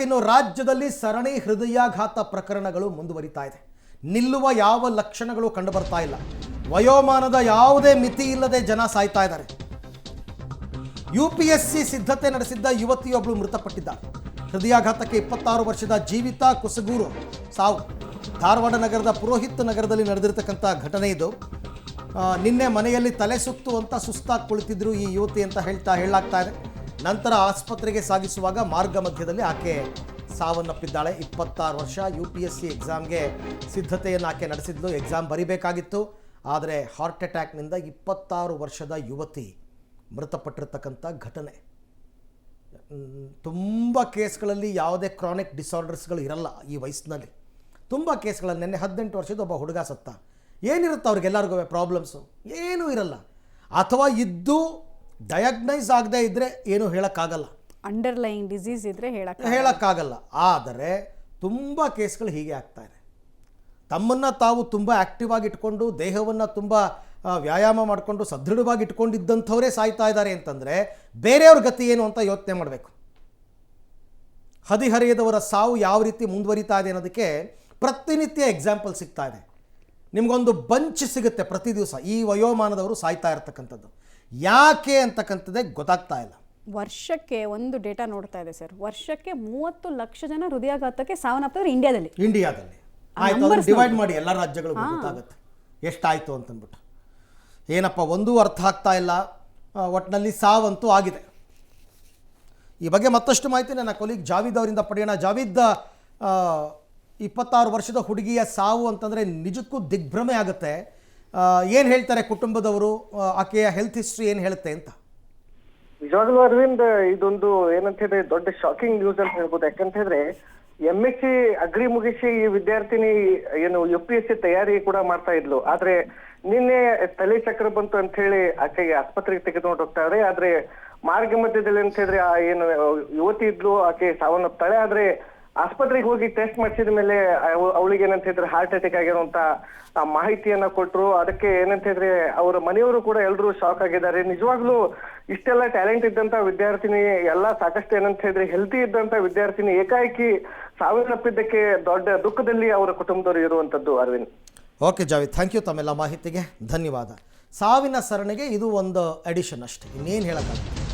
ಇನ್ನು ರಾಜ್ಯದಲ್ಲಿ ಸರಣಿ ಹೃದಯಾಘಾತ ಪ್ರಕರಣಗಳು ಮುಂದುವರಿತಾ ಇದೆ. ನಿಲ್ಲುವ ಯಾವ ಲಕ್ಷಣಗಳು ಕಂಡು ಬರ್ತಾ ಇಲ್ಲ. ವಯೋಮಾನದ ಯಾವುದೇ ಮಿತಿ ಇಲ್ಲದೆ ಜನ ಸಾಯ್ತಾ ಇದ್ದಾರೆ. ಯುಪಿಎಸ್ಸಿ ಸಿದ್ಧತೆ ನಡೆಸಿದ್ದ ಯುವತಿಯೊಬ್ಬಳು ಮೃತಪಟ್ಟಿದ್ದಾರೆ. ಹೃದಯಾಘಾತಕ್ಕೆ 26 ವರ್ಷದ ಜೀವಿತಾ ಕುಸಗೂರು ಸಾವು. ಧಾರವಾಡ ನಗರದ ಪುರೋಹಿತ್ ನಗರದಲ್ಲಿ ನಡೆದಿರತಕ್ಕಂಥ ಘಟನೆ ಇದು. ನಿನ್ನೆ ಮನೆಯಲ್ಲಿ ತಲೆ ಸುತ್ತು ಅಂತ ಸುಸ್ತಾಗಿ ಕುಳಿತಿದ್ರು ಈ ಯುವತಿ ಅಂತ ಹೇಳಲಾಗ್ತಾ ಇದೆ. ನಂತರ ಆಸ್ಪತ್ರೆಗೆ ಸಾಗಿಸುವಾಗ ಮಾರ್ಗ ಮಧ್ಯದಲ್ಲಿ ಆಕೆ ಸಾವನ್ನಪ್ಪಿದ್ದಾಳೆ. 26 ವರ್ಷ. UPSC ಎಕ್ಸಾಮ್ಗೆ ಸಿದ್ಧತೆಯನ್ನು ಆಕೆ ನಡೆಸಿದ್ಲು. ಎಕ್ಸಾಮ್ ಬರಿಬೇಕಾಗಿತ್ತು. ಆದರೆ ಹಾರ್ಟ್ ಅಟ್ಯಾಕ್ನಿಂದ 26 ವರ್ಷದ ಯುವತಿ ಮೃತಪಟ್ಟಿರ್ತಕ್ಕಂಥ ಘಟನೆ. ತುಂಬ ಕೇಸ್ಗಳಲ್ಲಿ ಯಾವುದೇ ಕ್ರಾನಿಕ್ ಡಿಸಾರ್ಡರ್ಸ್ಗಳು ಇರಲ್ಲ ಈ ವಯಸ್ಸಿನಲ್ಲಿ. ತುಂಬ ಕೇಸ್ಗಳಲ್ಲಿ ನೆನ್ನೆ 18 ವರ್ಷದ ಒಬ್ಬ ಹುಡುಗ ಸತ್ತ. ಏನಿರುತ್ತೆ ಅವ್ರಿಗೆಲ್ಲರಿಗೂ ಪ್ರಾಬ್ಲಮ್ಸು? ಏನೂ ಇರಲ್ಲ. ಅಥವಾ ಇದ್ದು ಡಯಾಗ್ನೈಸ್ ಆಗದೆ ಇದ್ದರೆ ಏನೂ ಹೇಳೋಕ್ಕಾಗಲ್ಲ. ಅಂಡರ್ಲೈಯಿಂಗ್ ಡಿಸೀಸ್ ಇದ್ದರೆ ಹೇಳೋಕ್ಕಾಗಲ್ಲ. ಆದರೆ ತುಂಬ ಕೇಸ್ಗಳು ಹೀಗೆ ಆಗ್ತಾಯಿದೆ. ತಮ್ಮನ್ನು ತಾವು ತುಂಬ ಆ್ಯಕ್ಟಿವ್ ಆಗಿ ಇಟ್ಕೊಂಡು ದೇಹವನ್ನು ತುಂಬ ವ್ಯಾಯಾಮ ಮಾಡಿಕೊಂಡು ಸದೃಢವಾಗಿ ಇಟ್ಕೊಂಡಿದ್ದಂಥವರೇ ಸಾಯ್ತಾ ಇದ್ದಾರೆ ಅಂತಂದರೆ ಬೇರೆಯವ್ರ ಗತಿ ಏನು ಅಂತ ಯೋಚನೆ ಮಾಡಬೇಕು. ಹದಿಹರೆಯದವರ ಸಾವು ಯಾವ ರೀತಿ ಮುಂದುವರಿತಾ ಇದೆ ಅನ್ನೋದಕ್ಕೆ ಪ್ರತಿನಿತ್ಯ ಎಕ್ಸಾಂಪಲ್ ಸಿಗ್ತಾ ಇದೆ. ನಿಮಗೊಂದು ಬಂಚ್ ಸಿಗುತ್ತೆ ಪ್ರತಿ ದಿವಸ ಈ ವಯೋಮಾನದವರು ಸಾಯ್ತಾ ಇರ್ತಕ್ಕಂಥದ್ದು. ಯಾಕೆ ಅಂತಕ್ಕಂಥದ್ದೇ ಗೊತ್ತಾಗ್ತಾ ಇಲ್ಲ. ವರ್ಷಕ್ಕೆ ಒಂದು ಡೇಟಾ ನೋಡ್ತಾ ಇದೆ ಸರ್, ವರ್ಷಕ್ಕೆ 30 ಲಕ್ಷ ಜನ ಹೃದಯಾಘಾತಕ್ಕೆ ಸಾವನ್ನಪ್ಪಿದ್ರು ಇಂಡಿಯಾದಲ್ಲಿ. ಆಯ್ತು, ಅದನ್ನು ಡಿವೈಡ್ ಮಾಡಿ ಎಲ್ಲ ರಾಜ್ಯಗಳಿಗೂ ಗೊತ್ತಾಗುತ್ತೆ ಎಷ್ಟಾಯಿತು ಅಂತಂದ್ಬಿಟ್ಟು. ಏನಪ್ಪ ಒಂದೂ ಅರ್ಥ ಆಗ್ತಾ ಇಲ್ಲ. ಒಟ್ಟಿನಲ್ಲಿ ಸಾವಂತೂ ಆಗಿದೆ. ಈ ಬಗ್ಗೆ ಮತ್ತಷ್ಟು ಮಾಹಿತಿ ನನ್ನ ಕೊಲೀಗ್ ಜಾವೀದ್ ಅವರಿಂದ ಪಡೆಯೋಣ. ಜಾವೀದ್, 26 ವರ್ಷದ ಹುಡುಗಿಯ ಸಾವು ಅಂತಂದರೆ ನಿಜಕ್ಕೂ ದಿಗ್ಭ್ರಮೆ ಆಗುತ್ತೆ. ಏನು ಹೇಳ್ತಾರೆ ಕುಟುಂಬದವರು? ಆಕೆಯ ಹೆಲ್ತ್ ಹಿಸ್ಟ್ರಿ ಏನು ಹೇಳುತ್ತೆ ಅಂತ? ನಿಜವಾಗ್ಲೂ ಅರವಿಂದ್, ಇದೊಂದು ಏನಂತ ಹೇಳಿದ್ರೆ ದೊಡ್ಡ ಶಾಕಿಂಗ್ ನ್ಯೂಸ್ ಅಂತ ಹೇಳ್ಬೋದು. ಯಾಕಂತ ಹೇಳಿದ್ರೆ MSc ಅಗ್ರಿ ಮುಗಿಸಿ ಈ ವಿದ್ಯಾರ್ಥಿನಿ ಏನು UPSC ತಯಾರಿ ಕೂಡ ಮಾಡ್ತಾ ಇದ್ಲು. ಆದ್ರೆ ನಿನ್ನೆ ತಲೆ ಚಕ್ರ ಬಂತು ಅಂತ ಹೇಳಿ ಆಕೆಗೆ ಆಸ್ಪತ್ರೆಗೆ ತೆಗೆದುಕೊಂಡು ಹೋಗ್ತಾರೆ. ಆದ್ರೆ ಮಾರ್ಗ ಮಧ್ಯದಲ್ಲಿ ಅಂತ ಹೇಳಿದ್ರೆ ಆ ಏನು ಯುವತಿ ಇದ್ಲು ಆಕೆ ಸಾವನ್ನಪ್ತಾಳೆ. ಆದ್ರೆ ಆಸ್ಪತ್ರೆಗೆ ಹೋಗಿ ಟೆಸ್ಟ್ ಮಾಡಿಸಿದ ಮೇಲೆ ಅವಳಿಗೆ ಏನಂತ ಹೇಳಿದ್ರೆ ಹಾರ್ಟ್ ಅಟ್ಯಾಕ್ ಆಗಿರುವಂತ ಆ ಮಾಹಿತಿಯನ್ನ ಕೊಟ್ರು. ಅದಕ್ಕೆ ಏನಂತ ಹೇಳಿದ್ರೆ ಅವರ ಮನೆಯವರು ಕೂಡ ಎಲ್ಲರೂ ಶಾಕ್ ಆಗಿದ್ದಾರೆ. ನಿಜವಾಗ್ಲೂ ಇಷ್ಟೆಲ್ಲ ಟ್ಯಾಲೆಂಟ್ ಇದ್ದಂತ ವಿದ್ಯಾರ್ಥಿನಿ, ಎಲ್ಲ ಸಾಕಷ್ಟು ಏನಂತ ಹೇಳಿದ್ರೆ ಹೆಲ್ತಿ ಇದ್ದಂತ ವಿದ್ಯಾರ್ಥಿನಿ ಏಕಾಏಕಿ ಸಾವನ್ನಪ್ಪಿದ್ದಕ್ಕೆ ದೊಡ್ಡ ದುಃಖದಲ್ಲಿ ಅವರ ಕುಟುಂಬದವರು ಇರುವಂತದ್ದು. Arvind, okay Javed, thank you. ತಮ್ಮೆಲ್ಲ ಮಾಹಿತಿಗೆ ಧನ್ಯವಾದ. ಸಾವಿನ ಸರಣಿಗೆ ಇದು ಒಂದು ಅಡಿಷನ್ ಅಷ್ಟೇ, ಇನ್ನೇನು ಹೇಳೋಕ್ಕಾಗುತ್ತೆ.